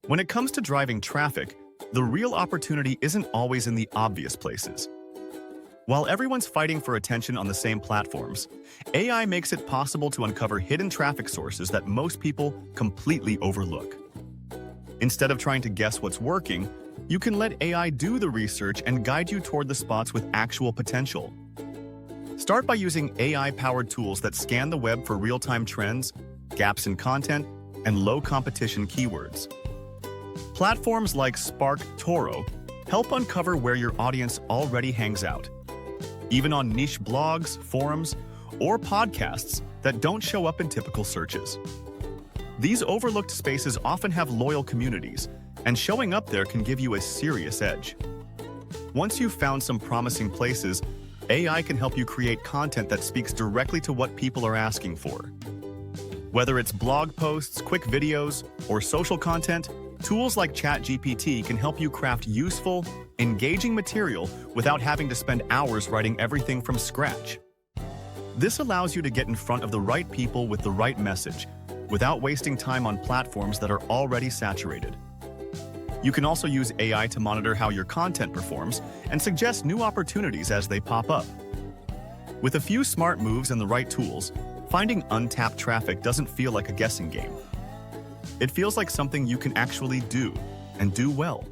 When it comes to driving traffic, the real opportunity isn't always in the obvious places. While everyone's fighting for attention on the same platforms, AI makes it possible to uncover hidden traffic sources that most people completely overlook. Instead of trying to guess what's working, you can let AI do the research and guide you toward the spots with actual potential. Start by using AI-powered tools that scan the web for real-time trends, gaps in content, and low-competition keywords. Platforms like Spark Toro help uncover where your audience already hangs out, even on niche blogs, forums, or podcasts that don't show up in typical searches. These overlooked spaces often have loyal communities, and showing up there can give you a serious edge. Once you've found some promising places, AI can help you create content that speaks directly to what people are asking for. Whether it's blog posts, quick videos, or social content, tools like ChatGPT can help you craft useful, engaging material without having to spend hours writing everything from scratch. This allows you to get in front of the right people with the right message, without wasting time on platforms that are already saturated. You can also use AI to monitor how your content performs and suggest new opportunities as they pop up. With a few smart moves and the right tools, finding untapped traffic doesn't feel like a guessing game. It feels like something you can actually do, and do well.